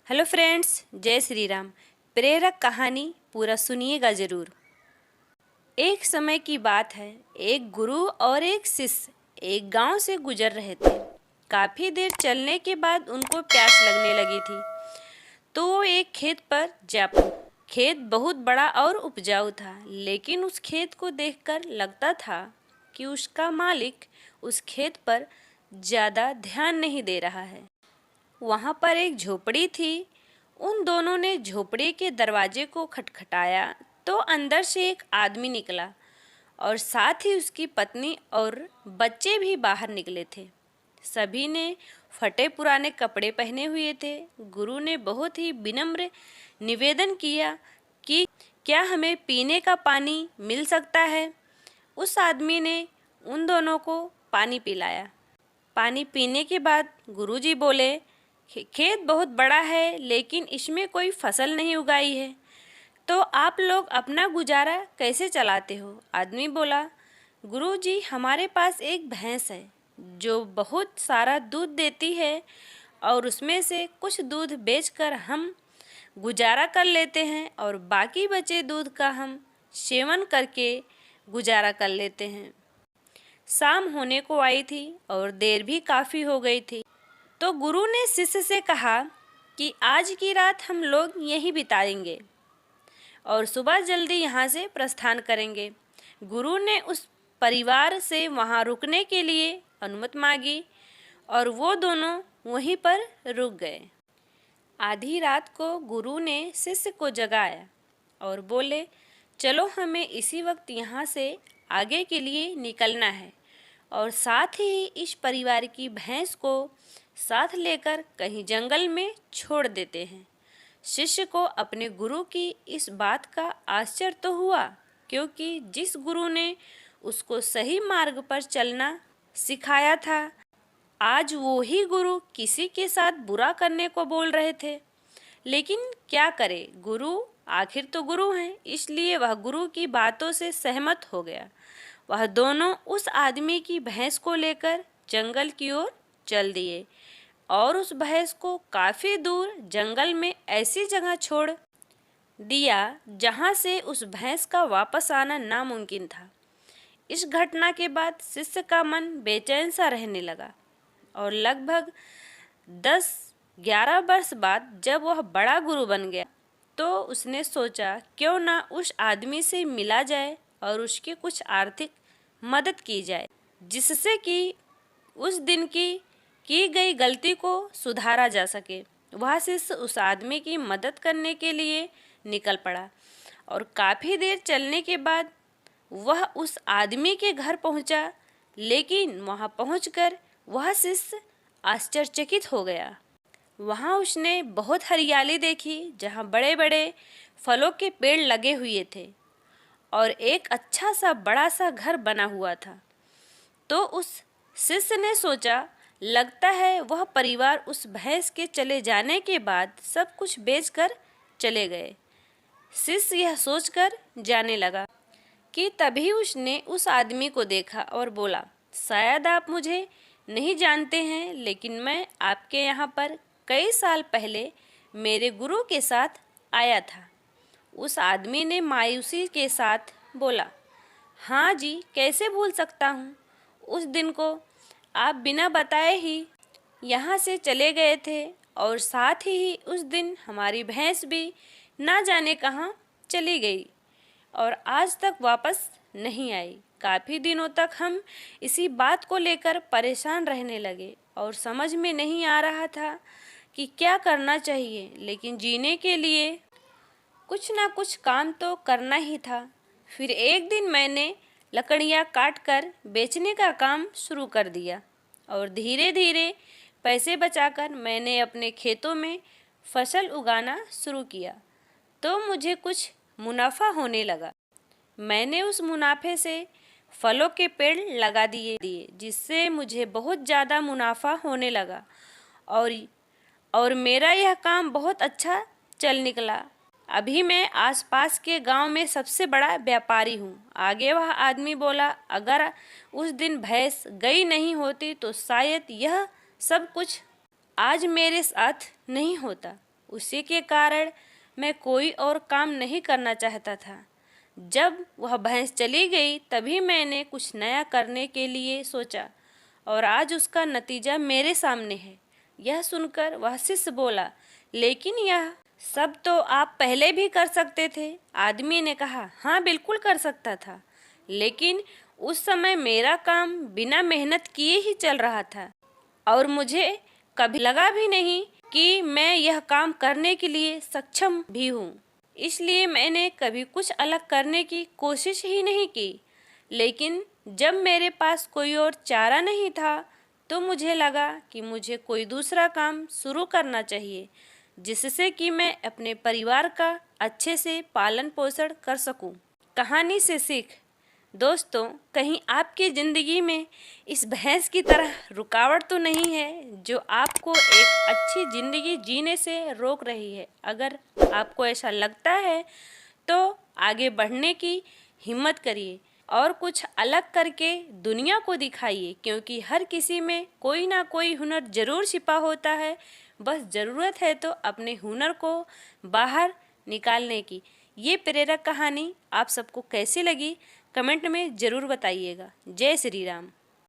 Hello friends, जय श्री राम। प्रेरक कहानी पूरा सुनिएगा ज़रूर। एक समय की बात है, एक गुरु और एक शिष्य एक गांव से गुजर रहे थे। काफ़ी देर चलने के बाद उनको प्यास लगने लगी थी, तो वो एक खेत पर जा पहुंचे। खेत बहुत बड़ा और उपजाऊ था, लेकिन उस खेत को देखकर लगता था कि उसका मालिक उस खेत पर ज़्यादा ध्यान नहीं दे रहा है। वहाँ पर एक झोपड़ी थी। उन दोनों ने झोपड़ी के दरवाजे को खटखटाया तो अंदर से एक आदमी निकला और साथ ही उसकी पत्नी और बच्चे भी बाहर निकले थे। सभी ने फटे पुराने कपड़े पहने हुए थे। गुरु ने बहुत ही विनम्र निवेदन किया कि क्या हमें पीने का पानी मिल सकता है। उस आदमी ने उन दोनों को पानी पिलाया। पानी पीने के बाद गुरुजी बोले, खेत बहुत बड़ा है लेकिन इसमें कोई फसल नहीं उगाई है, तो आप लोग अपना गुजारा कैसे चलाते हो। आदमी बोला, गुरुजी हमारे पास एक भैंस है जो बहुत सारा दूध देती है और उसमें से कुछ दूध बेचकर हम गुजारा कर लेते हैं और बाकी बचे दूध का हम सेवन करके गुजारा कर लेते हैं। शाम होने को आई थी और देर भी काफ़ी हो गई थी, तो गुरु ने शिष्य से कहा कि आज की रात हम लोग यहीं बिताएंगे और सुबह जल्दी यहाँ से प्रस्थान करेंगे। गुरु ने उस परिवार से वहाँ रुकने के लिए अनुमति मांगी और वो दोनों वहीं पर रुक गए। आधी रात को गुरु ने शिष्य को जगाया और बोले, चलो हमें इसी वक्त यहाँ से आगे के लिए निकलना है और साथ ही इस परिवार की भैंस को साथ लेकर कहीं जंगल में छोड़ देते हैं। शिष्य को अपने गुरु की इस बात का आश्चर्य तो हुआ, क्योंकि जिस गुरु ने उसको सही मार्ग पर चलना सिखाया था, आज वो ही गुरु किसी के साथ बुरा करने को बोल रहे थे। लेकिन क्या करे, गुरु आखिर तो गुरु हैं, इसलिए वह गुरु की बातों से सहमत हो गया। वह दोनों उस आदमी की भैंस को लेकर जंगल की ओर चल दिए और उस भैंस को काफ़ी दूर जंगल में ऐसी जगह छोड़ दिया जहाँ से उस भैंस का वापस आना नामुमकिन था। इस घटना के बाद शिष्य का मन बेचैन सा रहने लगा और लगभग 10-11 वर्ष बाद जब वह बड़ा गुरु बन गया, तो उसने सोचा क्यों ना उस आदमी से मिला जाए और उसकी कुछ आर्थिक मदद की जाए, जिससे कि उस दिन की गई गलती को सुधारा जा सके। वह शिष्य उस आदमी की मदद करने के लिए निकल पड़ा और काफ़ी देर चलने के बाद वह उस आदमी के घर पहुंचा, लेकिन वहां पहुंचकर वह शिष्य आश्चर्यचकित हो गया। वहां उसने बहुत हरियाली देखी, जहां बड़े बड़े फलों के पेड़ लगे हुए थे और एक अच्छा सा बड़ा सा घर बना हुआ था। तो उस शिष्य ने सोचा, लगता है वह परिवार उस भैंस के चले जाने के बाद सब कुछ बेचकर चले गए। शिष्य यह सोचकर जाने लगा कि तभी उसने उस आदमी को देखा और बोला, शायद आप मुझे नहीं जानते हैं, लेकिन मैं आपके यहाँ पर कई साल पहले मेरे गुरु के साथ आया था। उस आदमी ने मायूसी के साथ बोला, हाँ जी, कैसे भूल सकता हूँ। उस दिन को आप बिना बताए ही यहाँ से चले गए थे और साथ ही उस दिन हमारी भैंस भी ना जाने कहाँ चली गई और आज तक वापस नहीं आई। काफ़ी दिनों तक हम इसी बात को लेकर परेशान रहने लगे और समझ में नहीं आ रहा था कि क्या करना चाहिए, लेकिन जीने के लिए कुछ ना कुछ काम तो करना ही था। फिर एक दिन मैंने लकड़ियाँ काट कर बेचने का काम शुरू कर दिया और धीरे धीरे पैसे बचाकर मैंने अपने खेतों में फसल उगाना शुरू किया, तो मुझे कुछ मुनाफा होने लगा। मैंने उस मुनाफे से फलों के पेड़ लगा दिए, जिससे मुझे बहुत ज़्यादा मुनाफा होने लगा और मेरा यह काम बहुत अच्छा चल निकला। अभी मैं आसपास के गांव में सबसे बड़ा व्यापारी हूँ। आगे वह आदमी बोला, अगर उस दिन भैंस गई नहीं होती तो शायद यह सब कुछ आज मेरे साथ नहीं होता। उसी के कारण मैं कोई और काम नहीं करना चाहता था। जब वह भैंस चली गई तभी मैंने कुछ नया करने के लिए सोचा और आज उसका नतीजा मेरे सामने है। यह सुनकर वह शिष्य बोला, लेकिन यह सब तो आप पहले भी कर सकते थे। आदमी ने कहा, हाँ बिल्कुल कर सकता था, लेकिन उस समय मेरा काम बिना मेहनत किए ही चल रहा था और मुझे कभी लगा भी नहीं कि मैं यह काम करने के लिए सक्षम भी हूँ। इसलिए मैंने कभी कुछ अलग करने की कोशिश ही नहीं की। लेकिन जब मेरे पास कोई और चारा नहीं था तो मुझे लगा कि मुझे कोई दूसरा काम शुरू करना चाहिए जिससे कि मैं अपने परिवार का अच्छे से पालन पोषण कर सकूं। कहानी से सीख। दोस्तों, कहीं आपकी ज़िंदगी में इस भैंस की तरह रुकावट तो नहीं है जो आपको एक अच्छी ज़िंदगी जीने से रोक रही है। अगर आपको ऐसा लगता है तो आगे बढ़ने की हिम्मत करिए और कुछ अलग करके दुनिया को दिखाइए, क्योंकि हर किसी में कोई ना कोई हुनर ज़रूर छिपा होता है। बस ज़रूरत है तो अपने हुनर को बाहर निकालने की। ये प्रेरक कहानी आप सबको कैसी लगी कमेंट में ज़रूर बताइएगा। जय श्री राम।